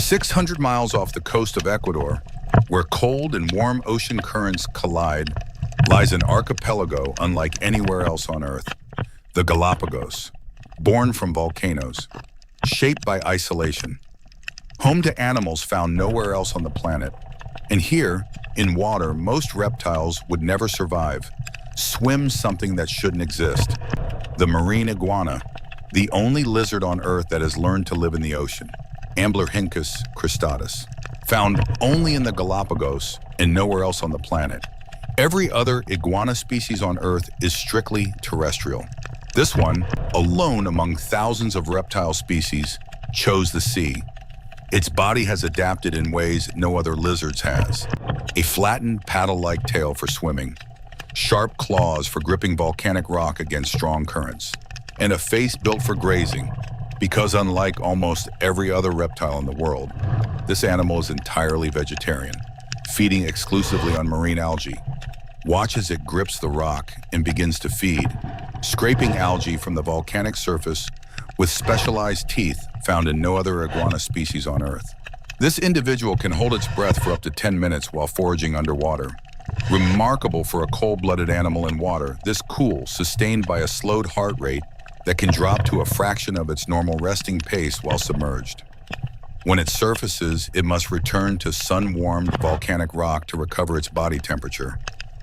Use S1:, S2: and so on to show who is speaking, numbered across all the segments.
S1: 600 miles off the coast of Ecuador, where cold and warm ocean currents collide, lies an archipelago unlike anywhere else on Earth, the Galapagos, born from volcanoes, shaped by isolation, home to animals found nowhere else on the planet. And here, in water most reptiles would never survive, swims something that shouldn't exist, the marine iguana, the only lizard on Earth that has learned to live in the ocean, Hammerhead cristatus, found only in the Galapagos and nowhere else on the planet. Every other iguana species on Earth is strictly terrestrial. This one, alone among thousands of reptile species, chose the sea. Its body has adapted in ways no other lizard's has. A flattened paddle-like tail for swimming, sharp claws for gripping volcanic rock against strong currents, and a face built for grazing, because unlike almost every other reptile in the world, this animal is entirely vegetarian, feeding exclusively on marine algae. Watch as it grips the rock and begins to feed, scraping algae from the volcanic surface with specialized teeth found in no other iguana species on Earth. This individual can hold its breath for up to 10 minutes while foraging underwater. Remarkable for a cold-blooded animal in water, this cool, sustained by a slowed heart rate that can drop to a fraction of its normal resting pace while submerged. When it surfaces, it must return to sun-warmed volcanic rock to recover its body temperature.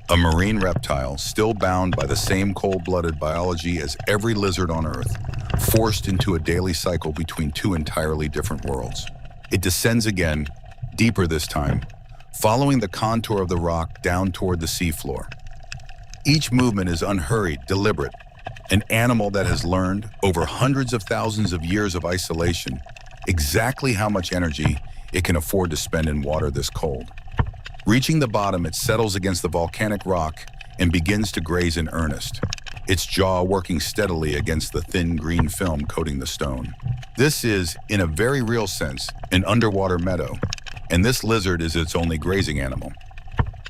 S1: A marine reptile, still bound by the same cold-blooded biology as every lizard on Earth, forced into a daily cycle between two entirely different worlds. It descends again, deeper this time, following the contour of the rock down toward the seafloor. Each movement is unhurried, deliberate, an animal that has learned, over hundreds of thousands of years of isolation, exactly how much energy it can afford to spend in water this cold. Reaching the bottom, it settles against the volcanic rock and begins to graze in earnest, its jaw working steadily against the thin green film coating the stone. This is, in a very real sense, an underwater meadow, and this lizard is its only grazing animal.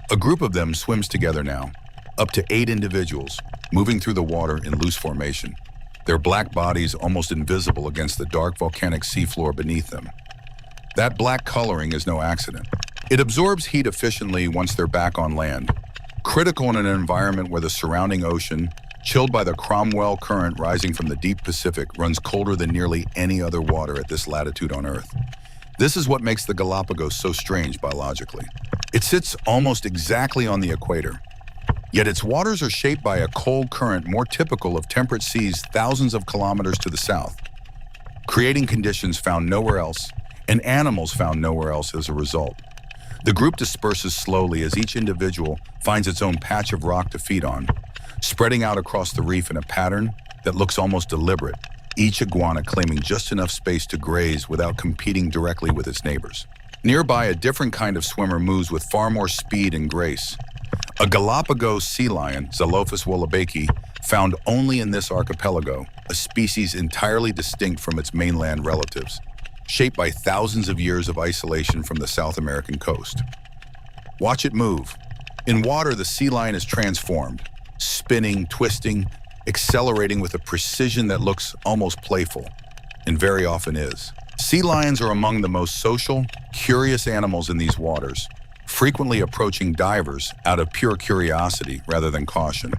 S1: A group of them swims together now, up to 8 individuals, moving through the water in loose formation, their black bodies almost invisible against the dark volcanic seafloor beneath them. That black coloring is no accident. It absorbs heat efficiently once they're back on land, critical in an environment where the surrounding ocean, chilled by the Cromwell current rising from the deep Pacific, runs colder than nearly any other water at this latitude on Earth. This is what makes the Galapagos so strange biologically. It sits almost exactly on the equator, yet its waters are shaped by a cold current more typical of temperate seas thousands of kilometers to the south, creating conditions found nowhere else and animals found nowhere else as a result. The group disperses slowly as each individual finds its own patch of rock to feed on, spreading out across the reef in a pattern that looks almost deliberate, each iguana claiming just enough space to graze without competing directly with its neighbors. Nearby, a different kind of swimmer moves with far more speed and grace. A Galapagos sea lion, Xylophus wollebeckii, found only in this archipelago, a species entirely distinct from its mainland relatives, shaped by thousands of years of isolation from the South American coast. Watch it move. In water, the sea lion is transformed, spinning, twisting, accelerating with a precision that looks almost playful, and very often is. Sea lions are among the most social, curious animals in these waters, frequently approaching divers out of pure curiosity rather than caution.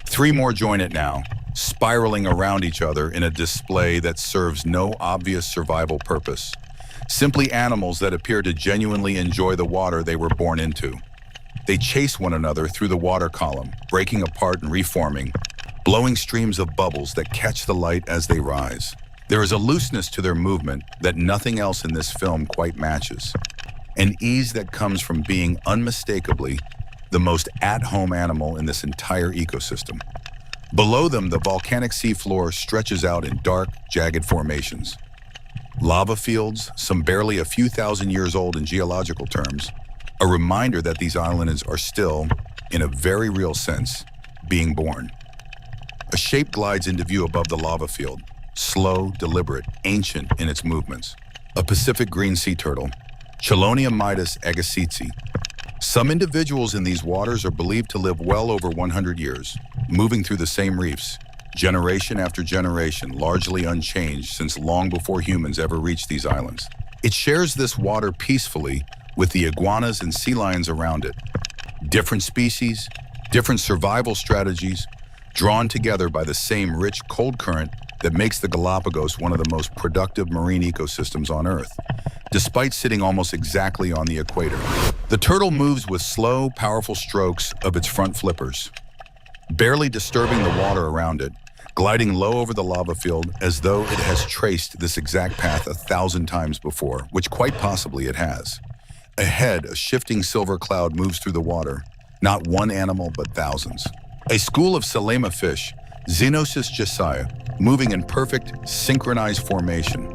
S1: 3 more join it now, spiraling around each other in a display that serves no obvious survival purpose. Simply animals that appear to genuinely enjoy the water they were born into. They chase one another through the water column, breaking apart and reforming, blowing streams of bubbles that catch the light as they rise. There is a looseness to their movement that nothing else in this film quite matches, an ease that comes from being unmistakably the most at-home animal in this entire ecosystem. Below them, the volcanic seafloor stretches out in dark, jagged formations. Lava fields, some barely a few thousand years old in geological terms, a reminder that these islands are still, in a very real sense, being born. A shape glides into view above the lava field, slow, deliberate, ancient in its movements. A Pacific green sea turtle, Chelonia mitis agassizi. Some individuals in these waters are believed to live well over 100 years, moving through the same reefs, generation after generation, largely unchanged since long before humans ever reached these islands. It shares this water peacefully with the iguanas and sea lions around it. Different species, different survival strategies, drawn together by the same rich cold current that makes the Galapagos one of the most productive marine ecosystems on Earth, despite sitting almost exactly on the equator. The turtle moves with slow, powerful strokes of its front flippers, barely disturbing the water around it, gliding low over the lava field as though it has traced this exact path 1,000 times before, which quite possibly it has. Ahead, a shifting silver cloud moves through the water, not one animal but thousands. A school of Salema fish, Xenosis jessia, moving in perfect, synchronized formation,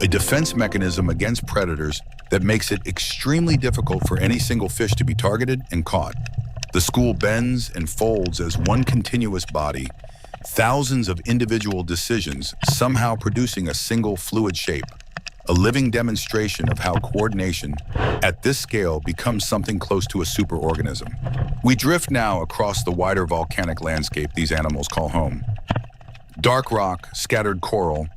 S1: a defense mechanism against predators that makes it extremely difficult for any single fish to be targeted and caught. The school bends and folds as one continuous body, thousands of individual decisions somehow producing a single fluid shape, a living demonstration of how coordination at this scale becomes something close to a superorganism. We drift now across the wider volcanic landscape these animals call home. Dark rock, scattered coral,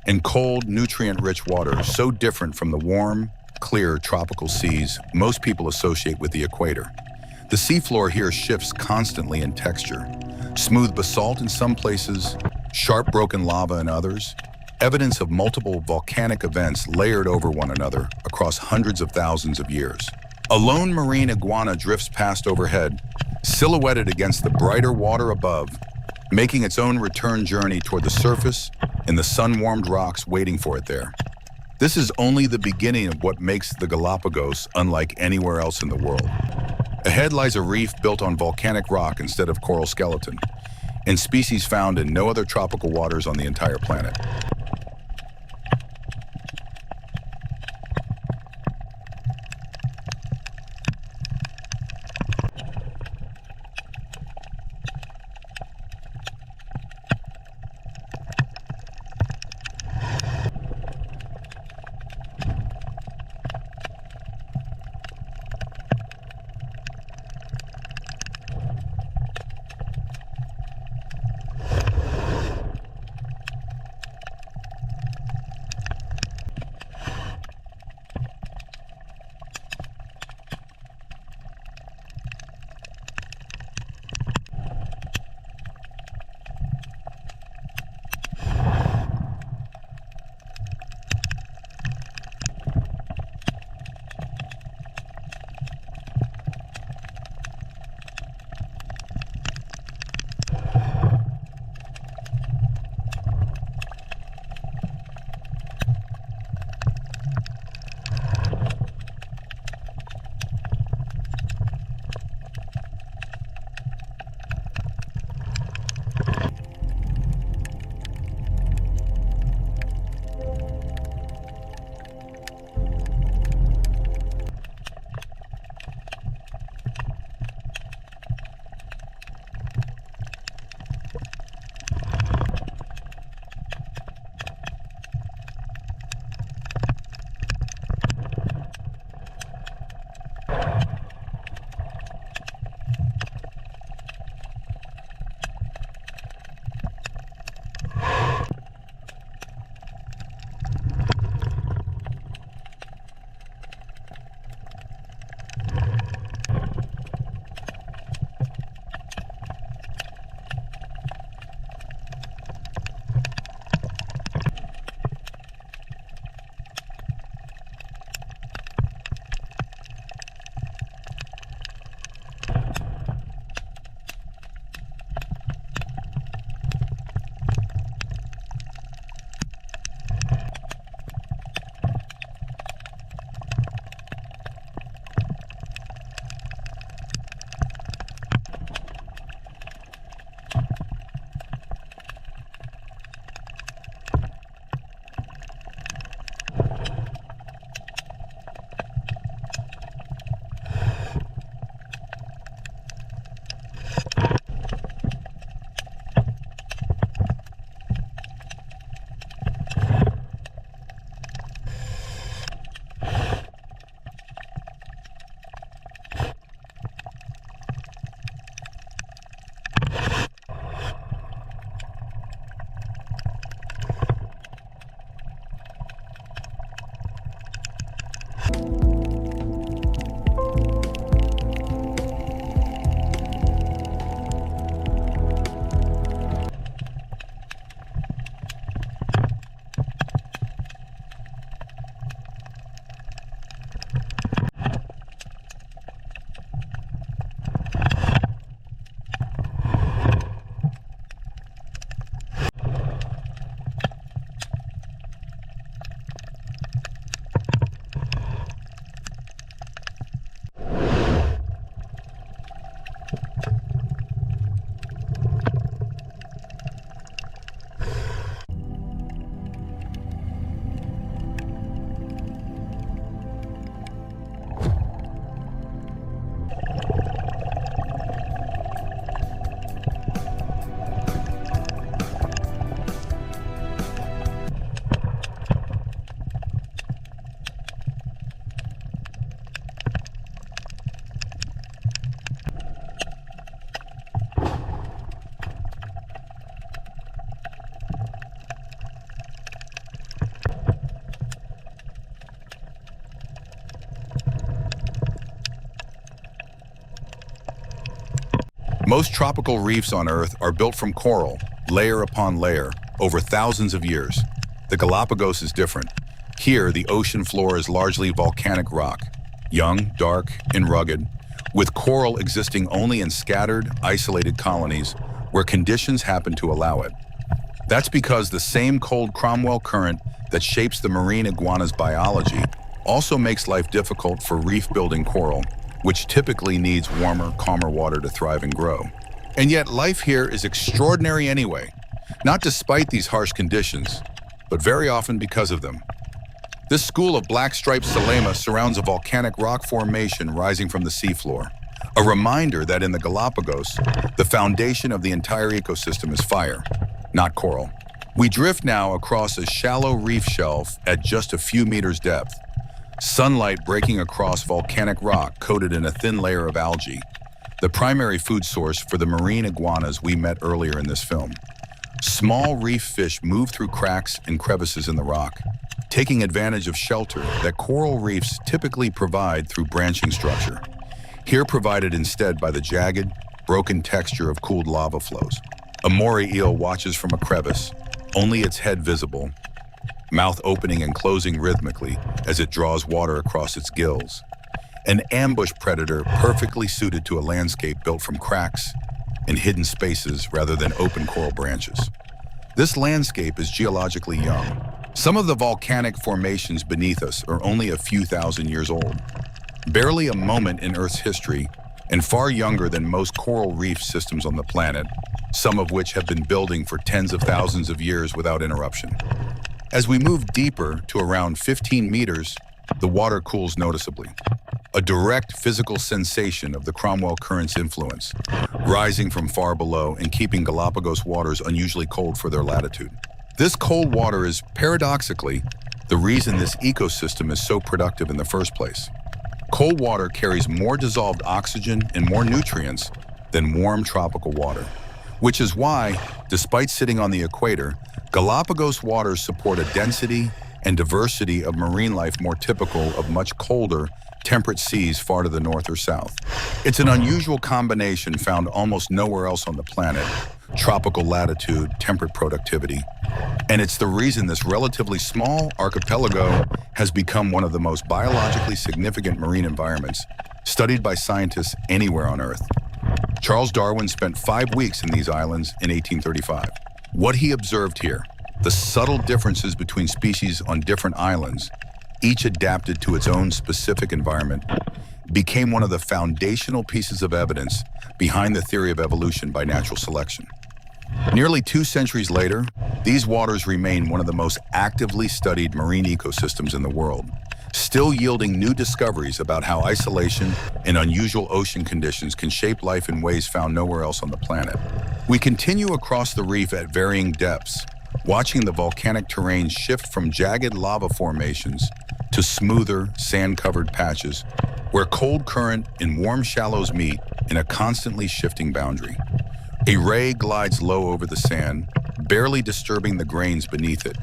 S1: and cold, nutrient-rich water so different from the warm, clear tropical seas most people associate with the equator. The seafloor here shifts constantly in texture. Smooth basalt in some places, sharp broken lava in others, evidence of multiple volcanic events layered over one another across hundreds of thousands of years. A lone marine iguana drifts past overhead, silhouetted against the brighter water above, making its own return journey toward the surface and the sun-warmed rocks waiting for it there. This is only the beginning of what makes the Galapagos unlike anywhere else in the world. Ahead lies a reef built on volcanic rock instead of coral skeleton, and species found in no other tropical waters on the entire planet. Most tropical reefs on Earth are built from coral, layer upon layer, over thousands of years. The Galapagos is different. Here, the ocean floor is largely volcanic rock, young, dark, and rugged, with coral existing only in scattered, isolated colonies where conditions happen to allow it. That's because the same cold Cromwell current that shapes the marine iguana's biology also makes life difficult for reef-building coral, which typically needs warmer, calmer water to thrive and grow. And yet life here is extraordinary anyway, not despite these harsh conditions, but very often because of them. This school of black-striped Salema surrounds a volcanic rock formation rising from the seafloor, a reminder that in the Galapagos, the foundation of the entire ecosystem is fire, not coral. We drift now across a shallow reef shelf at just a few meters depth, sunlight breaking across volcanic rock coated in a thin layer of algae, the primary food source for the marine iguanas we met earlier in this film. Small reef fish move through cracks and crevices in the rock, taking advantage of shelter that coral reefs typically provide through branching structure, here provided instead by the jagged, broken texture of cooled lava flows. A moray eel watches from a crevice, only its head visible, mouth opening and closing rhythmically as it draws water across its gills. An ambush predator perfectly suited to a landscape built from cracks and hidden spaces rather than open coral branches. This landscape is geologically young. Some of the volcanic formations beneath us are only a few thousand years old, barely a moment in Earth's history, and far younger than most coral reef systems on the planet, some of which have been building for tens of thousands of years without interruption. As we move deeper to around 15 meters, the water cools noticeably, a direct physical sensation of the Cromwell current's influence, rising from far below and keeping Galapagos waters unusually cold for their latitude. This cold water is, paradoxically, the reason this ecosystem is so productive in the first place. Cold water carries more dissolved oxygen and more nutrients than warm tropical water, which is why, despite sitting on the equator, Galapagos waters support a density and diversity of marine life more typical of much colder, temperate seas far to the north or south. It's an unusual combination found almost nowhere else on the planet: tropical latitude, temperate productivity. And it's the reason this relatively small archipelago has become one of the most biologically significant marine environments studied by scientists anywhere on Earth. Charles Darwin spent 5 weeks in these islands in 1835. What he observed here, the subtle differences between species on different islands, each adapted to its own specific environment, became one of the foundational pieces of evidence behind the theory of evolution by natural selection. Nearly 2 centuries later, these waters remain one of the most actively studied marine ecosystems in the world, still yielding new discoveries about how isolation and unusual ocean conditions can shape life in ways found nowhere else on the planet. We continue across the reef at varying depths, watching the volcanic terrain shift from jagged lava formations to smoother, sand-covered patches where cold current and warm shallows meet in a constantly shifting boundary. A ray glides low over the sand, barely disturbing the grains beneath it,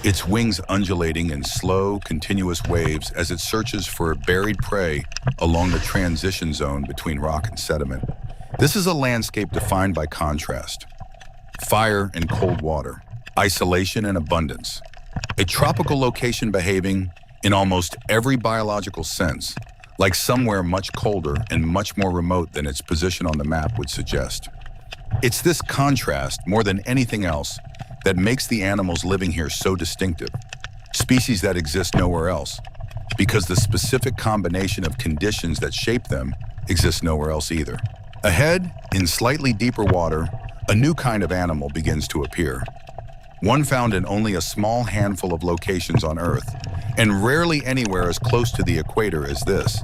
S1: its wings undulating in slow, continuous waves as it searches for buried prey along the transition zone between rock and sediment. This is a landscape defined by contrast: fire and cold water, isolation and abundance. A tropical location behaving, in almost every biological sense, like somewhere much colder and much more remote than its position on the map would suggest. It's this contrast, more than anything else, that makes the animals living here so distinctive, species that exist nowhere else, because the specific combination of conditions that shape them exists nowhere else either. Ahead, in slightly deeper water, a new kind of animal begins to appear, one found in only a small handful of locations on Earth, and rarely anywhere as close to the equator as this.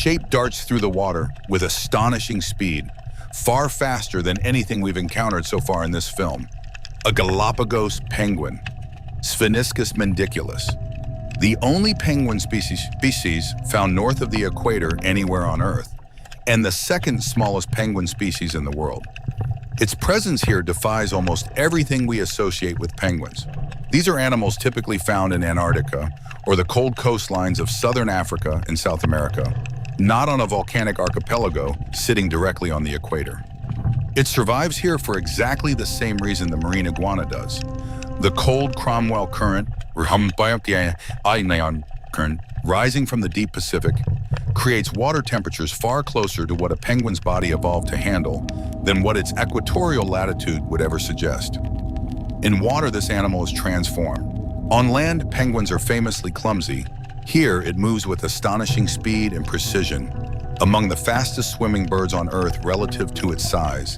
S1: shape darts through the water with astonishing speed, far faster than anything we've encountered so far in this film. A Galapagos penguin, Spheniscus mendiculus, the only penguin species found north of the equator anywhere on Earth, and the second smallest penguin species in the world. Its presence here defies almost everything we associate with penguins. These are animals typically found in Antarctica or the cold coastlines of southern Africa and South America, not on a volcanic archipelago sitting directly on the equator. It survives here for exactly the same reason the marine iguana does. The cold Cromwell current, rising from the deep Pacific, creates water temperatures far closer to what a penguin's body evolved to handle than what its equatorial latitude would ever suggest. In water, this animal is transformed. On land, penguins are famously clumsy. Here, it moves with astonishing speed and precision, among the fastest swimming birds on Earth relative to its size,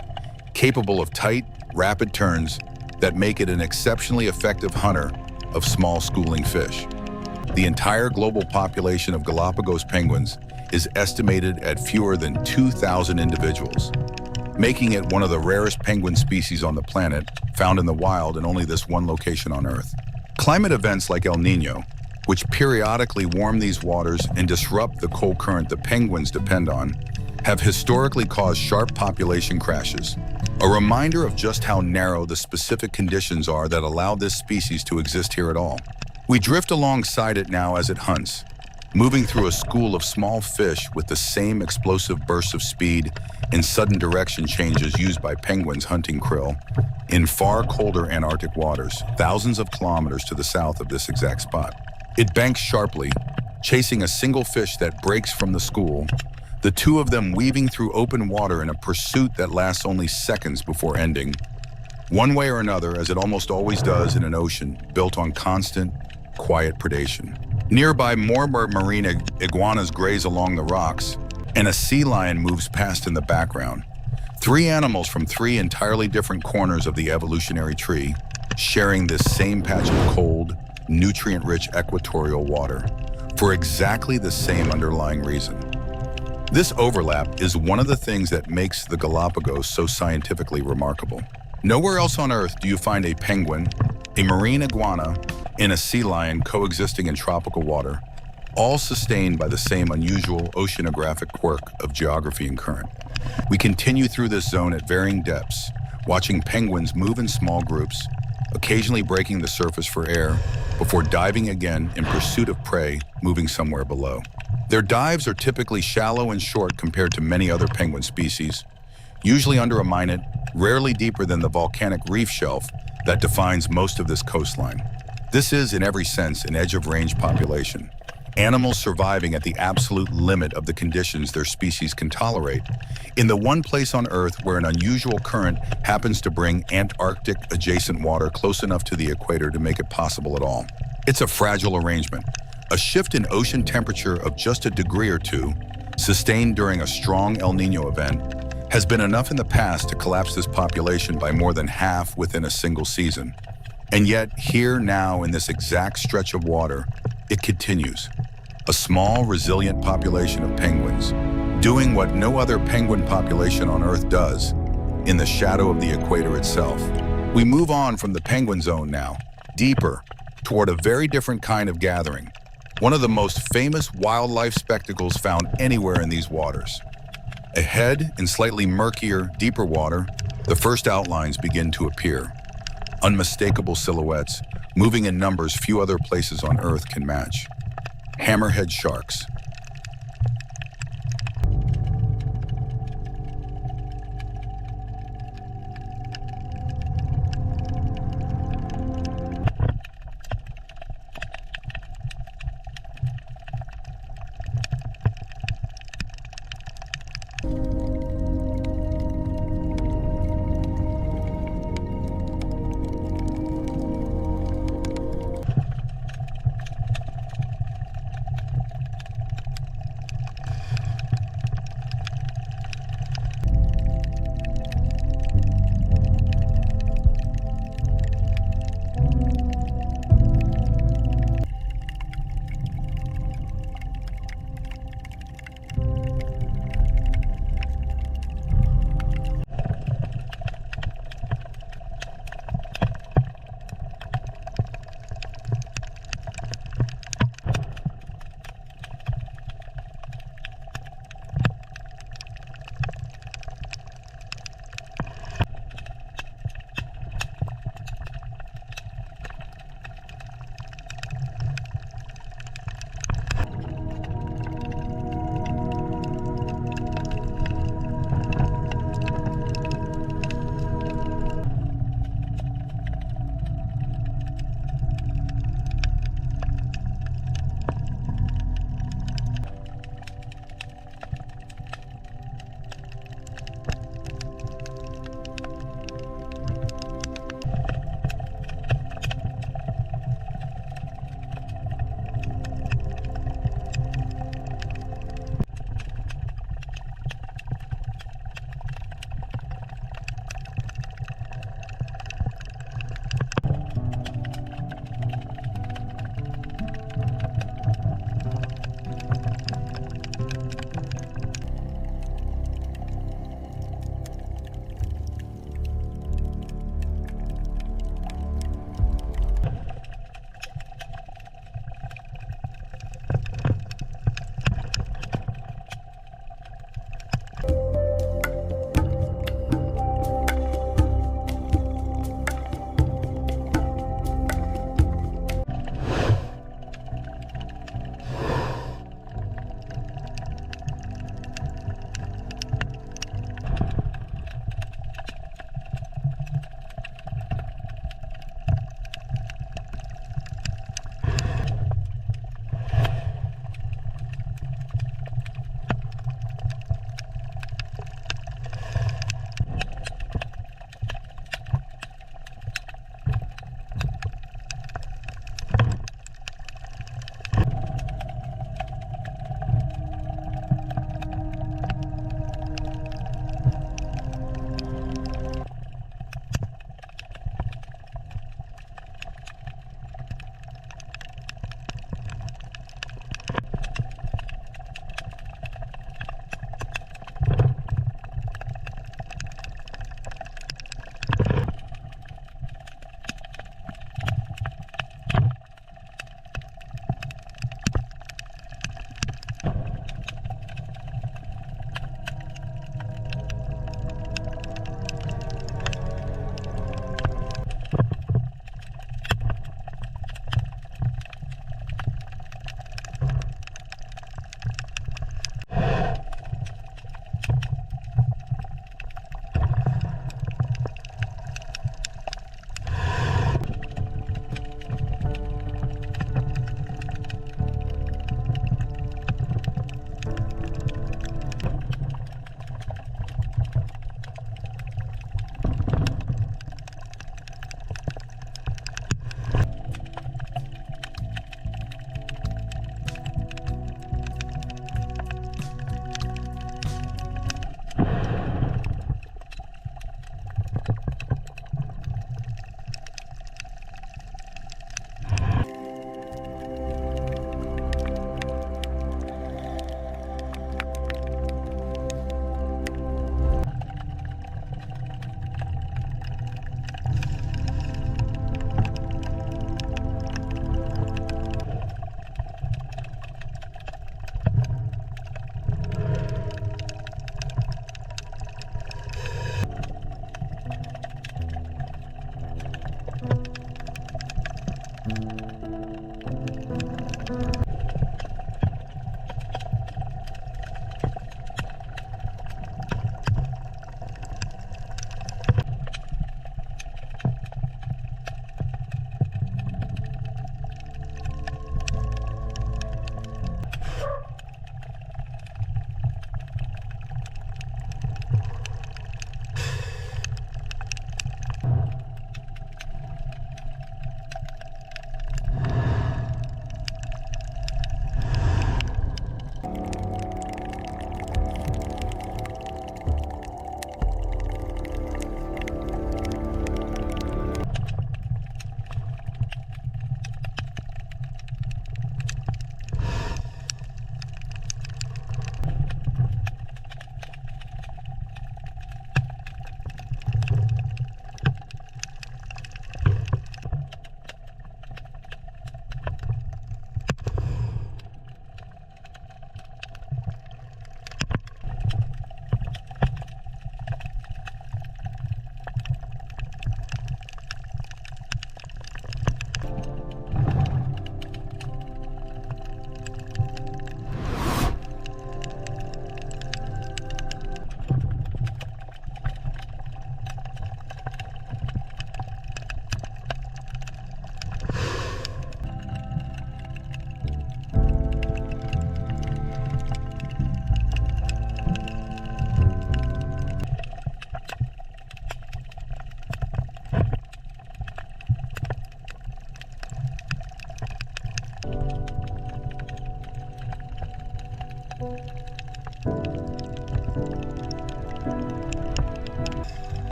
S1: capable of tight, rapid turns that make it an exceptionally effective hunter of small schooling fish. The entire global population of Galapagos penguins is estimated at fewer than 2,000 individuals, making it one of the rarest penguin species on the planet, found in the wild in only this one location on Earth. Climate events like El Niño, which periodically warm these waters and disrupt the cold current the penguins depend on, have historically caused sharp population crashes, a reminder of just how narrow the specific conditions are that allow this species to exist here at all. We drift alongside it now as it hunts, moving through a school of small fish with the same explosive bursts of speed and sudden direction changes used by penguins hunting krill in far colder Antarctic waters, thousands of kilometers to the south of this exact spot. It banks sharply, chasing a single fish that breaks from the school, the two of them weaving through open water in a pursuit that lasts only seconds before ending. One way or another, as it almost always does in an ocean built on constant, quiet predation. Nearby, more marine iguanas graze along the rocks, and a sea lion moves past in the background. Three animals from three entirely different corners of the evolutionary tree, sharing this same patch of cold, nutrient-rich equatorial water, for exactly the same underlying reason. This overlap is one of the things that makes the Galapagos so scientifically remarkable. Nowhere else on Earth do you find a penguin, a marine iguana, and a sea lion coexisting in tropical water, all sustained by the same unusual oceanographic quirk of geography and current. We continue through this zone at varying depths, watching penguins move in small groups, occasionally breaking the surface for air, before diving again in pursuit of prey moving somewhere below. Their dives are typically shallow and short compared to many other penguin species, usually under a minute, rarely deeper than the volcanic reef shelf that defines most of this coastline. This is, in every sense, an edge-of-range population, animals surviving at the absolute limit of the conditions their species can tolerate, in the one place on Earth where an unusual current happens to bring Antarctic-adjacent water close enough to the equator to make it possible at all. It's a fragile arrangement. A shift in ocean temperature of just a degree or two, sustained during a strong El Niño event, has been enough in the past to collapse this population by more than half within a single season. And yet, here now in this exact stretch of water, it continues. A small, resilient population of penguins, doing what no other penguin population on Earth does, in the shadow of the equator itself. We move on from the penguin zone now, deeper, toward a very different kind of gathering, one of the most famous wildlife spectacles found anywhere in these waters. Ahead, in slightly murkier, deeper water, the first outlines begin to appear. Unmistakable silhouettes, moving in numbers few other places on Earth can match. Hammerhead sharks.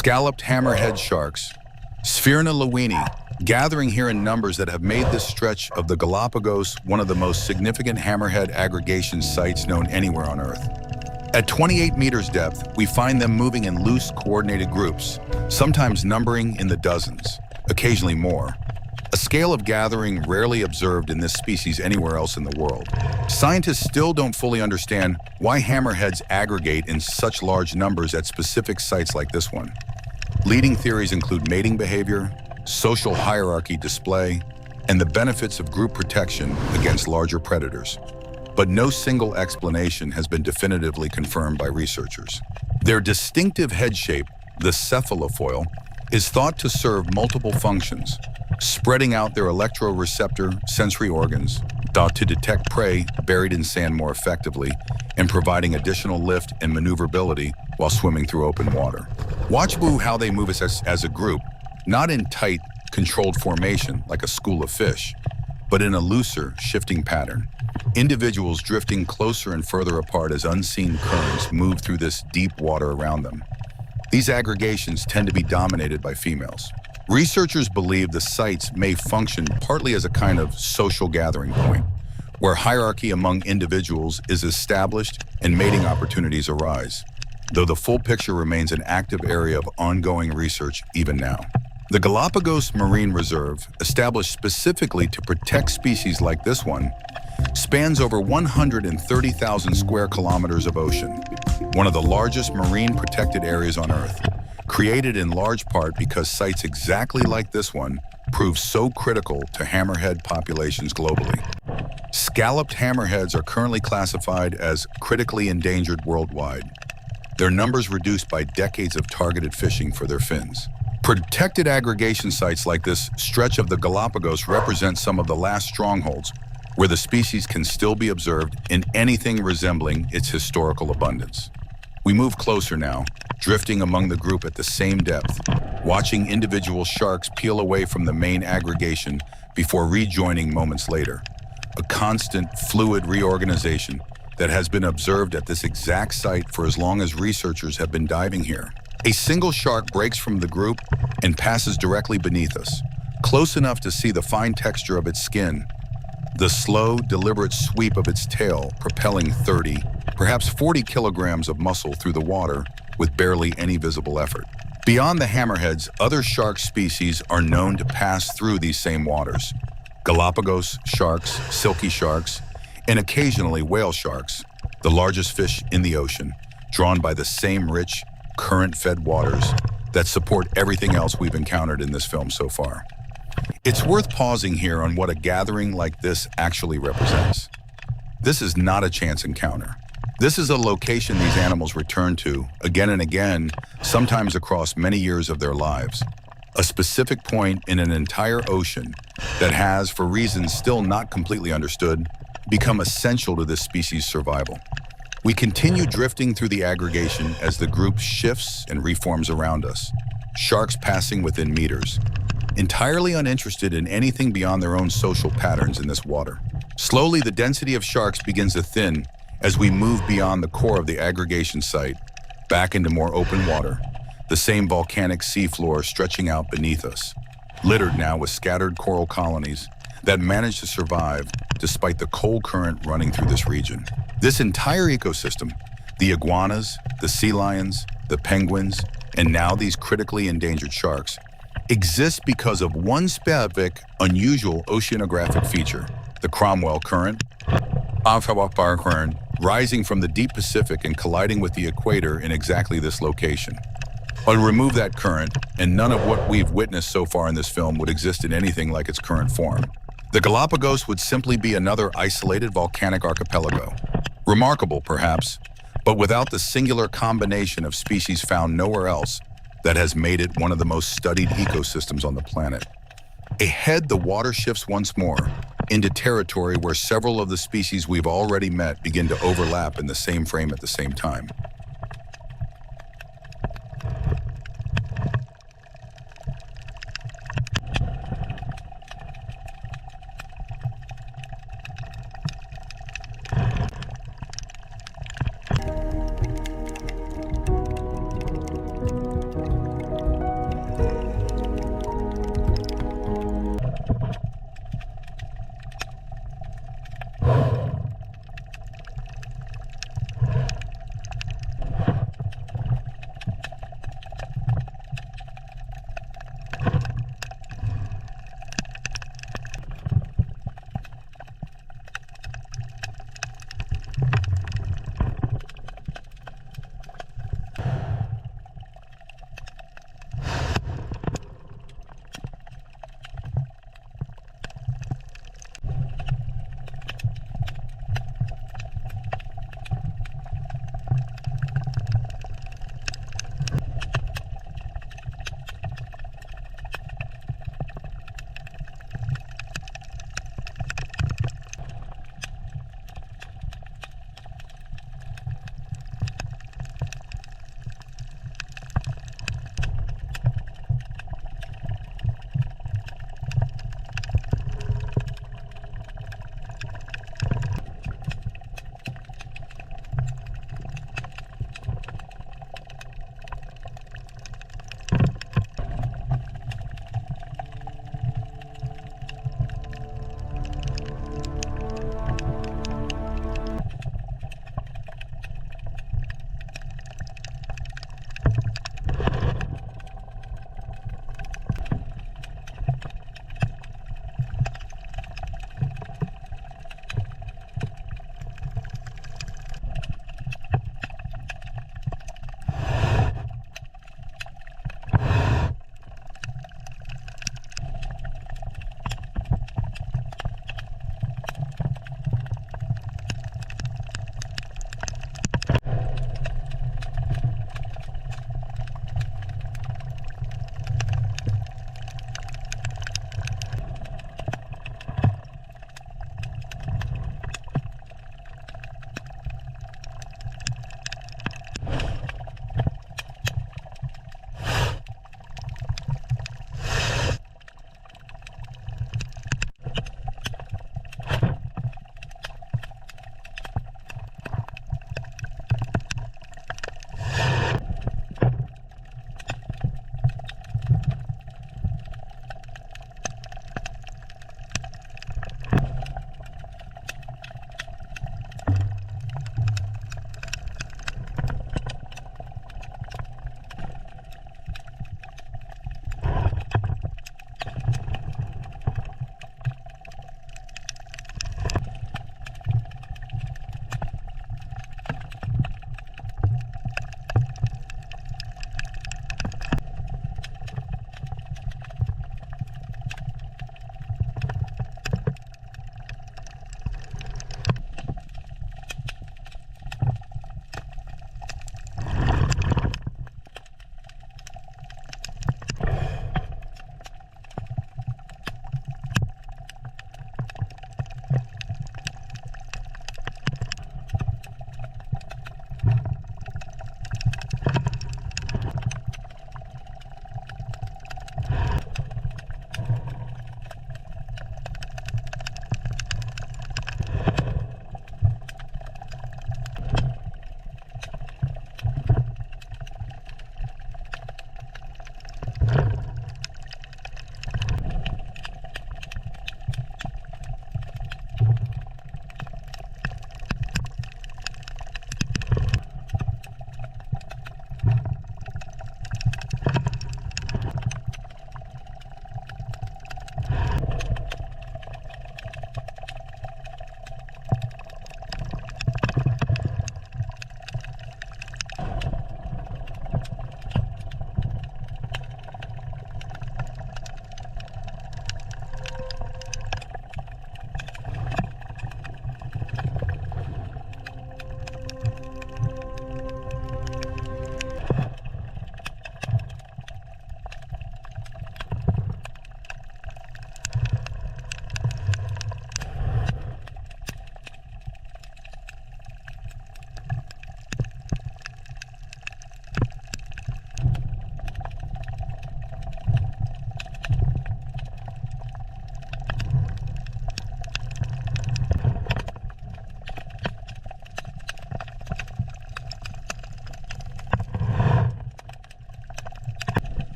S1: Scalloped hammerhead sharks, Sphaerna lewini, gathering here in numbers that have made this stretch of the Galapagos one of the most significant hammerhead aggregation sites known anywhere on Earth. At 28 meters depth, we find them moving in loose, coordinated groups, sometimes numbering in the dozens, occasionally more. A scale of gathering rarely observed in this species anywhere else in the world. Scientists still don't fully understand why hammerheads aggregate in such large numbers at specific sites like this one. Leading theories include mating behavior, social hierarchy display, and the benefits of group protection against larger predators. But no single explanation has been definitively confirmed by researchers. Their distinctive head shape, the cephalofoil, is thought to serve multiple functions, spreading out their electroreceptor sensory organs to detect prey buried in sand more effectively and providing additional lift and maneuverability while swimming through open water. Watch how they move as a group, not in tight, controlled formation like a school of fish, but in a looser, shifting pattern. Individuals drifting closer and further apart as unseen currents move through this deep water around them. These aggregations tend to be dominated by females. Researchers believe the sites may function partly as a kind of social gathering point, where hierarchy among individuals is established and mating opportunities arise, though the full picture remains an active area of ongoing research even now. The Galapagos Marine Reserve, established specifically to protect species like this one, spans over 130,000 square kilometers of ocean, one of the largest marine protected areas on Earth, created in large part because sites exactly like this one prove so critical to hammerhead populations globally. Scalloped hammerheads are currently classified as critically endangered worldwide, their numbers reduced by decades of targeted fishing for their fins. Protected aggregation sites like this stretch of the Galapagos represent some of the last strongholds where the species can still be observed in anything resembling its historical abundance. We move closer now, drifting among the group at the same depth, watching individual sharks peel away from the main aggregation before rejoining moments later. A constant, fluid reorganization that has been observed at this exact site for as long as researchers have been diving here. A single shark breaks from the group and passes directly beneath us, close enough to see the fine texture of its skin, the slow, deliberate sweep of its tail propelling 30, perhaps 40 kilograms of muscle through the water with barely any visible effort. Beyond the hammerheads, other shark species are known to pass through these same waters. Galapagos sharks, silky sharks, and occasionally whale sharks, the largest fish in the ocean, drawn by the same rich, current-fed waters that support everything else we've encountered in this film so far. It's worth pausing here on what a gathering like this actually represents. This is not a chance encounter. This is a location these animals return to again and again, sometimes across many years of their lives. A specific point in an entire ocean that has, for reasons still not completely understood, become essential to this species' survival. We continue drifting through the aggregation as the group shifts and reforms around us, sharks passing within meters, entirely uninterested in anything beyond their own social patterns in this water. Slowly, the density of sharks begins to thin as we move beyond the core of the aggregation site, back into more open water, the same volcanic seafloor stretching out beneath us, littered now with scattered coral colonies that manage to survive despite the cold current running through this region. This entire ecosystem, the iguanas, the sea lions, the penguins, and now these critically endangered sharks, exists because of one specific, unusual oceanographic feature, the Cromwell Current, current, rising from the deep Pacific and colliding with the equator in exactly this location. I'll remove that current, and none of what we've witnessed so far in this film would exist in anything like its current form. The Galapagos would simply be another isolated volcanic archipelago. Remarkable, perhaps, but without the singular combination of species found nowhere else that has made it one of the most studied ecosystems on the planet. Ahead, the water shifts once more into territory where several of the species we've already met begin to overlap in the same frame at the same time.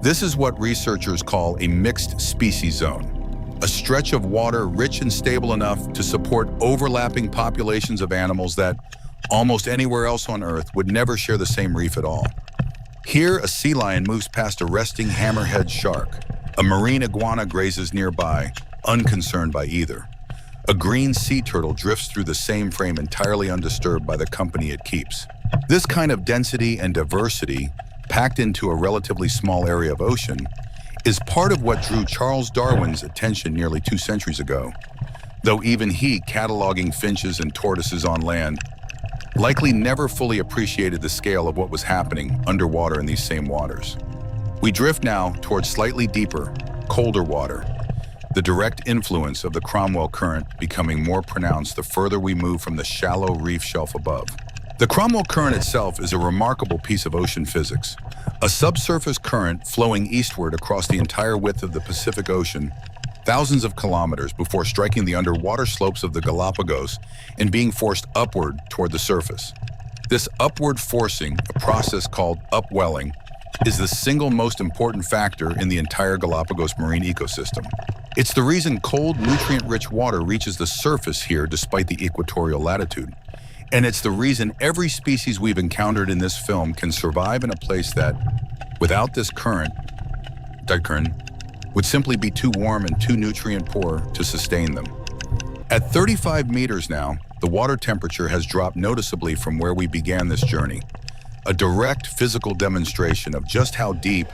S1: This is what researchers call a mixed species zone, a stretch of water rich and stable enough to support overlapping populations of animals that, almost anywhere else on Earth, would never share the same reef at all. Here, a sea lion moves past a resting hammerhead shark. A marine iguana grazes nearby, unconcerned by either. A green sea turtle drifts through the same frame entirely undisturbed by the company it keeps. This kind of density and diversity, packed into a relatively small area of ocean, is part of what drew Charles Darwin's attention nearly 2 centuries ago, though even he, cataloging finches and tortoises on land, likely never fully appreciated the scale of what was happening underwater in these same waters. We drift now towards slightly deeper, colder water, the direct influence of the Cromwell Current becoming more pronounced the further we move from the shallow reef shelf above. The Cromwell Current itself is a remarkable piece of ocean physics, a subsurface current flowing eastward across the entire width of the Pacific Ocean, thousands of kilometers before striking the underwater slopes of the Galapagos and being forced upward toward the surface. This upward forcing, a process called upwelling, is the single most important factor in the entire Galapagos marine ecosystem. It's the reason cold, nutrient-rich water reaches the surface here despite the equatorial latitude. And it's the reason every species we've encountered in this film can survive in a place that, without this current, would simply be too warm and too nutrient-poor to sustain them. At 35 meters now, the water temperature has dropped noticeably from where we began this journey, a direct physical demonstration of just how deep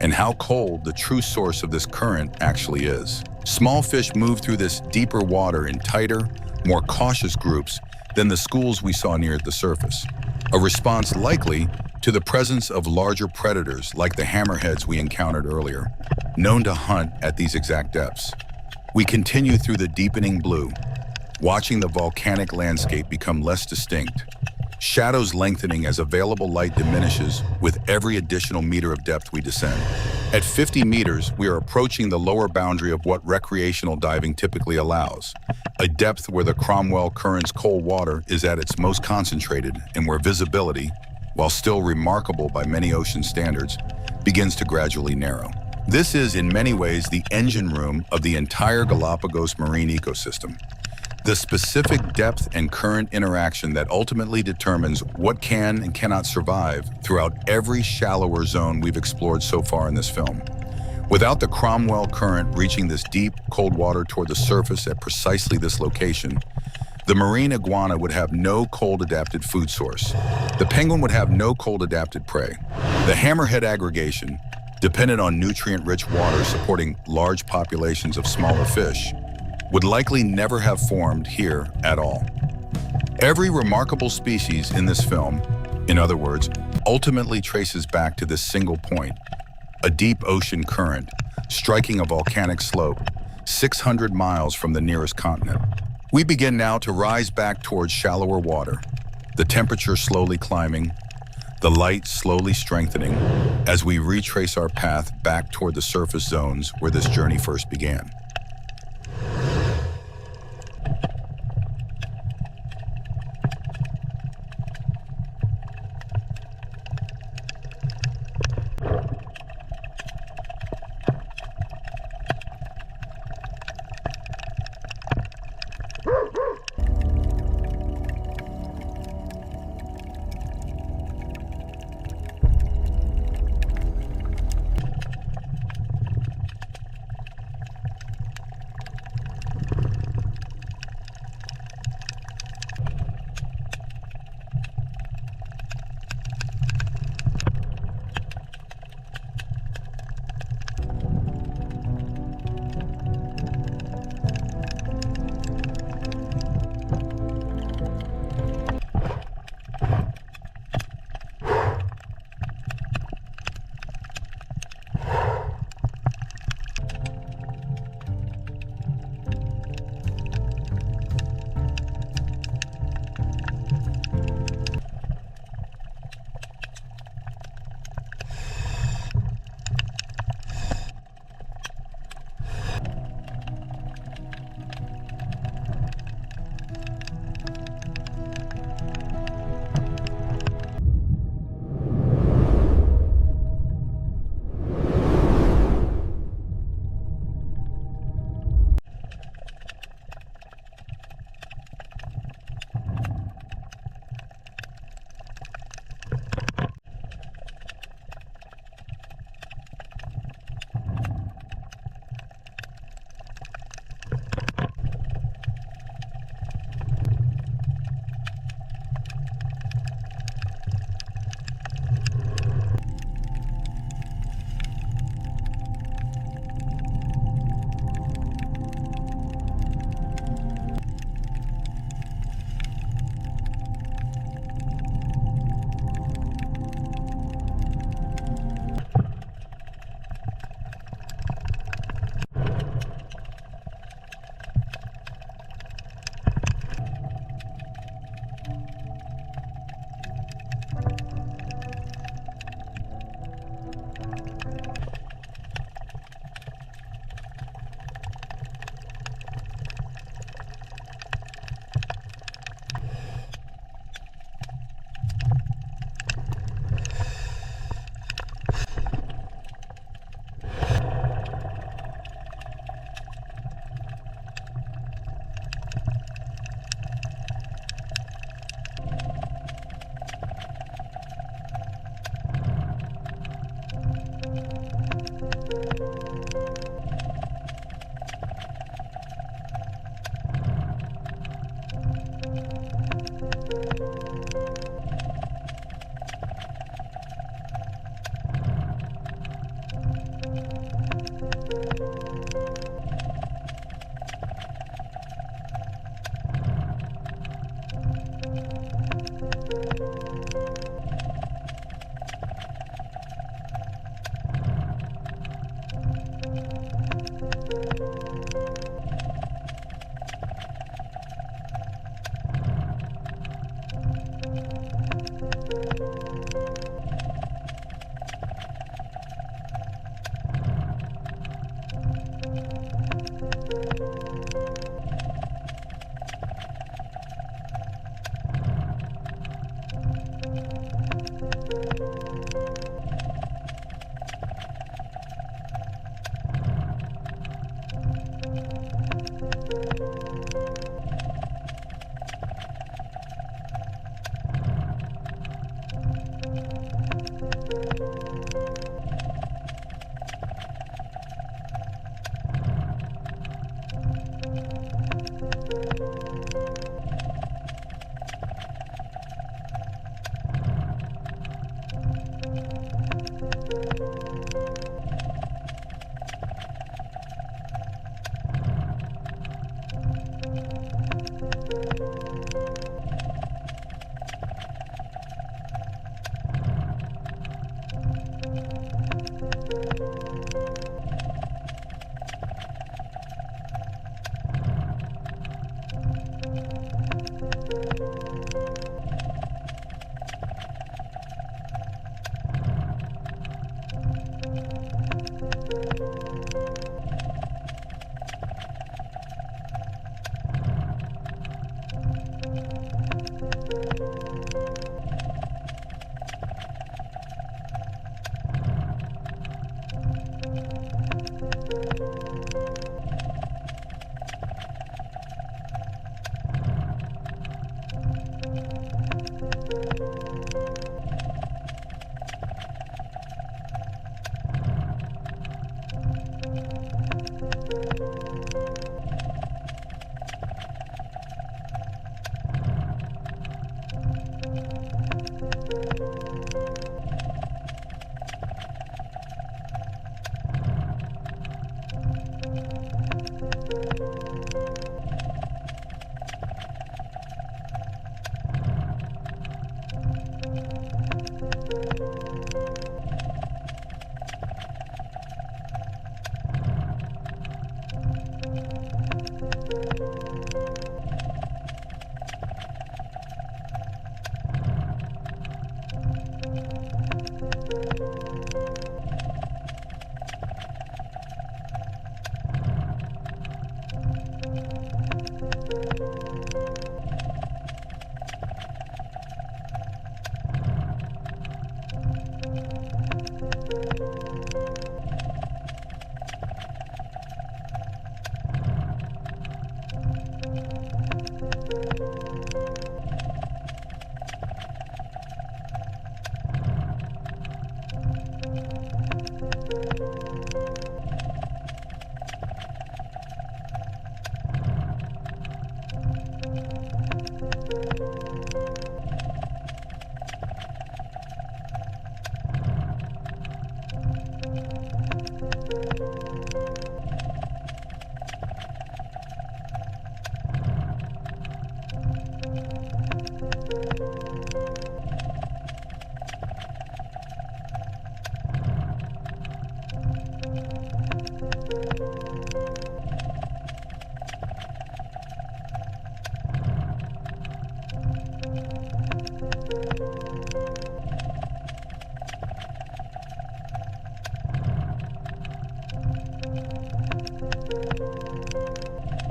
S1: and how cold the true source of this current actually is. Small fish move through this deeper water in tighter, more cautious groups than the schools we saw near the surface, a response likely to the presence of larger predators like the hammerheads we encountered earlier, known to hunt at these exact depths. We continue through the deepening blue, watching the volcanic landscape become less distinct, shadows lengthening as available light diminishes with every additional meter of depth we descend. At 50 meters, we are approaching the lower boundary of what recreational diving typically allows, a depth where the Cromwell Current's cold water is at its most concentrated and where visibility, while still remarkable by many ocean standards, begins to gradually narrow. This is, in many ways, the engine room of the entire Galapagos marine ecosystem, the specific depth and current interaction that ultimately determines what can and cannot survive throughout every shallower zone we've explored so far in this film. Without the Cromwell Current reaching this deep, cold water toward the surface at precisely this location, the marine iguana would have no cold-adapted food source. The penguin would have no cold-adapted prey. The hammerhead aggregation, dependent on nutrient-rich water supporting large populations of smaller fish, would likely never have formed here at all. Every remarkable species in this film, in other words, ultimately traces back to this single point, a deep ocean current striking a volcanic slope 600 miles from the nearest continent. We begin now to rise back towards shallower water, the temperature slowly climbing, the light slowly strengthening as we retrace our path back toward the surface zones where this journey first began.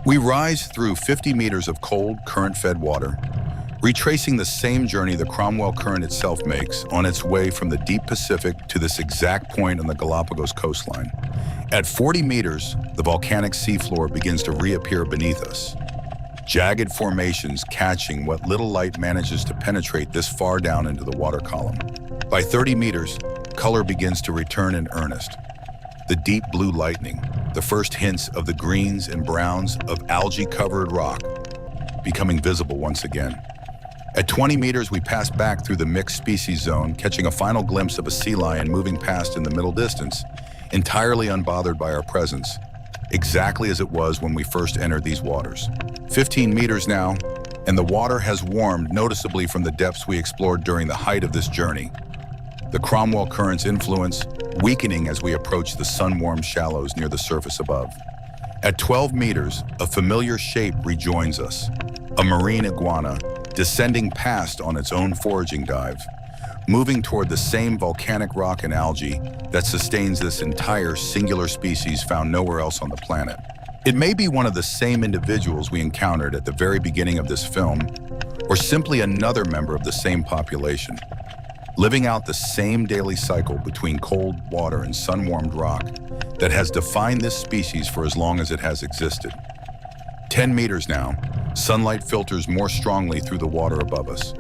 S1: We rise through 50 meters of cold, current-fed water, retracing the same journey the Cromwell Current itself makes on its way from the deep Pacific to this exact point on the Galapagos coastline. At 40 meters, the volcanic seafloor begins to reappear beneath us, jagged formations catching what little light manages to penetrate this far down into the water column. By 30 meters, color begins to return in earnest. The deep blue lightning, the first hints of the greens and browns of algae-covered rock, becoming visible once again. At 20 meters, we pass back through the mixed species zone, catching a final glimpse of a sea lion moving past in the middle distance, entirely unbothered by our presence, exactly as it was when we first entered these waters. 15 meters now, and the water has warmed noticeably from the depths we explored during the height of this journey. The Cromwell Current's influence weakening as we approach the sun-warmed shallows near the surface above. At 12 meters, a familiar shape rejoins us, a marine iguana descending past on its own foraging dive, moving toward the same volcanic rock and algae that sustains this entire singular species found nowhere else on the planet. It may be one of the same individuals we encountered at the very beginning of this film, or simply another member of the same population, living out the same daily cycle between cold water and sun-warmed rock that has defined this species for as long as it has existed. 10 meters now, sunlight filters more strongly through the water above us,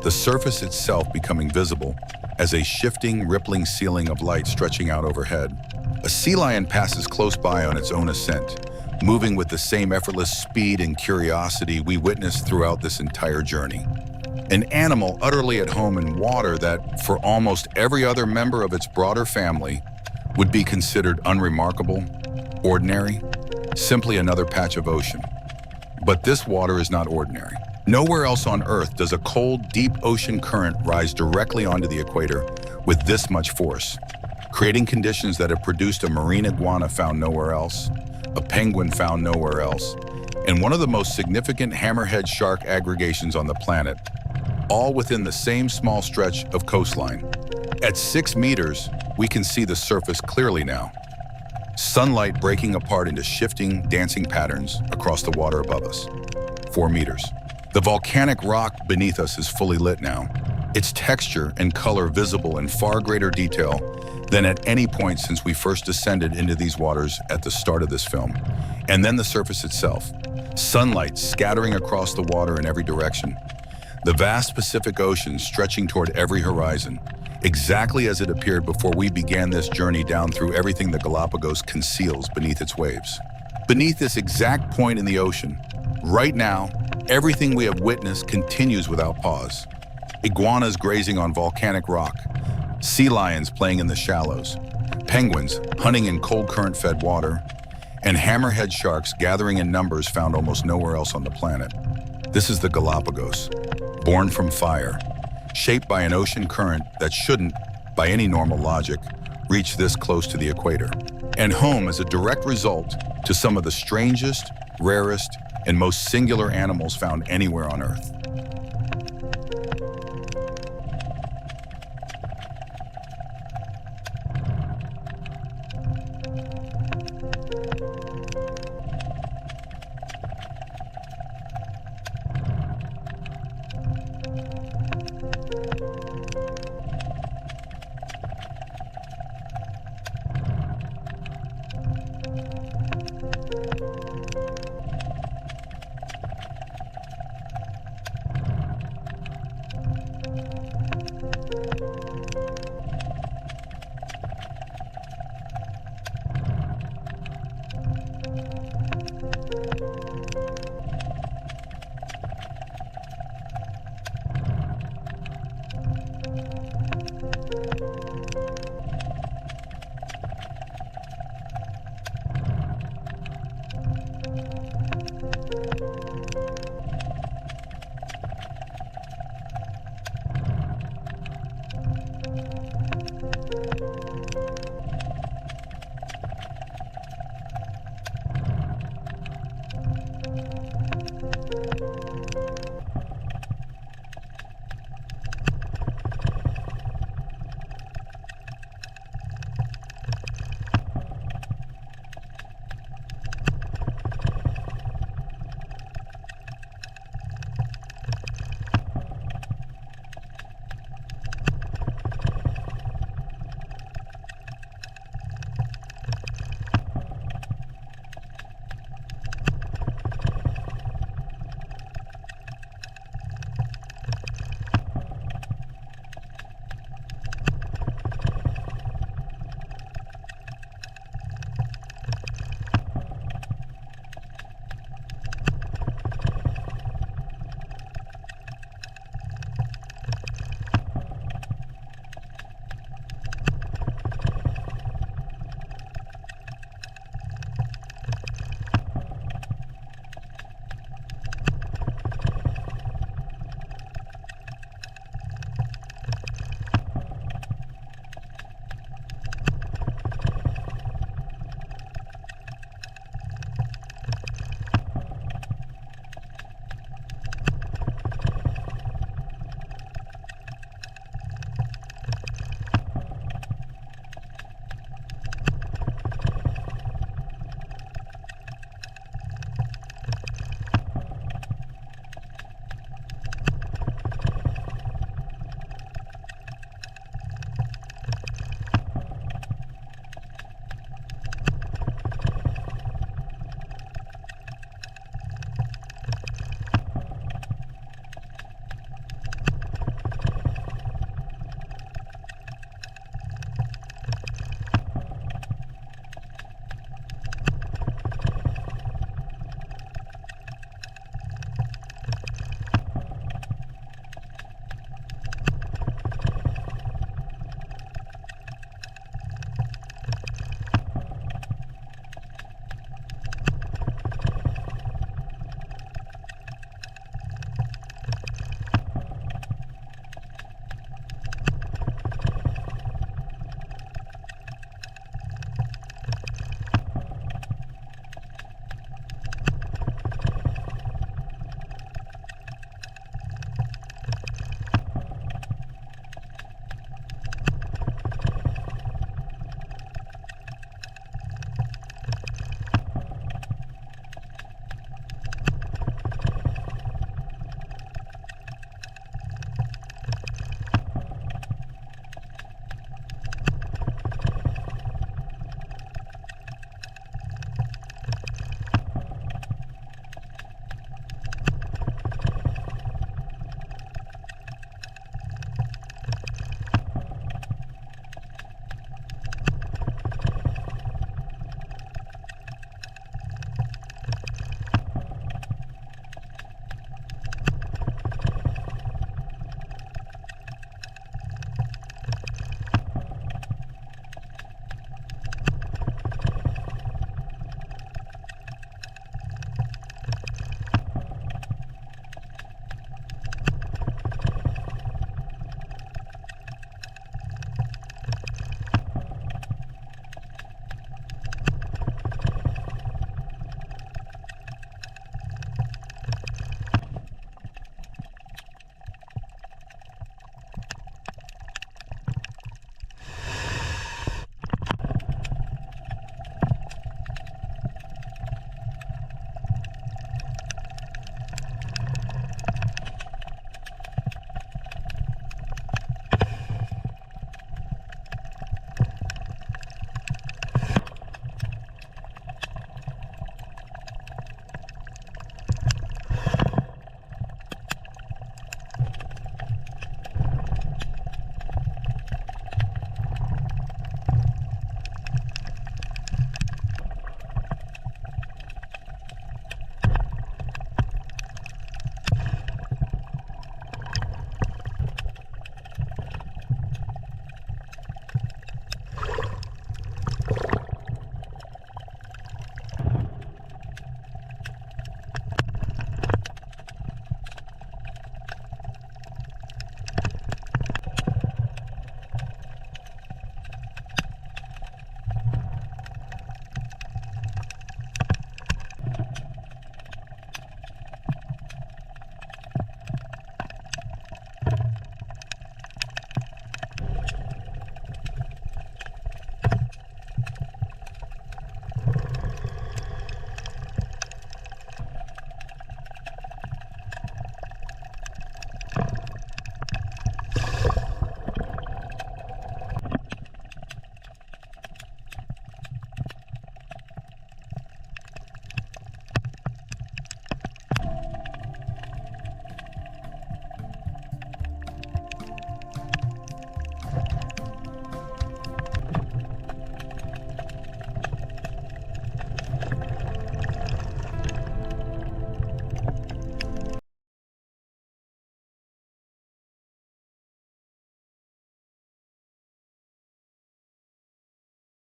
S1: the surface itself becoming visible as a shifting, rippling ceiling of light stretching out overhead. A sea lion passes close by on its own ascent, moving with the same effortless speed and curiosity we witnessed throughout this entire journey. An animal utterly at home in water that, for almost every other member of its broader family, would be considered unremarkable, ordinary, simply another patch of ocean. But this water is not ordinary. Nowhere else on Earth does a cold, deep ocean current rise directly onto the equator with this much force, creating conditions that have produced a marine iguana found nowhere else, a penguin found nowhere else, and one of the most significant hammerhead shark aggregations on the planet, all within the same small stretch of coastline. At 6 meters, we can see the surface clearly now, sunlight breaking apart into shifting, dancing patterns across the water above us. 4 meters. The volcanic rock beneath us is fully lit now, its texture and color visible in far greater detail than at any point since we first descended into these waters at the start of this film. And then the surface itself, sunlight scattering across the water in every direction. The vast Pacific Ocean stretching toward every horizon, exactly as it appeared before we began this journey down through everything the Galapagos conceals beneath its waves. Beneath this exact point in the ocean, right now, everything we have witnessed continues without pause. Iguanas grazing on volcanic rock, sea lions playing in the shallows, penguins hunting in cold current-fed water, and hammerhead sharks gathering in numbers found almost nowhere else on the planet. This is the Galapagos, born from fire, shaped by an ocean current that shouldn't, by any normal logic, reach this close to the equator, and home as a direct result to some of the strangest, rarest, and most singular animals found anywhere on Earth.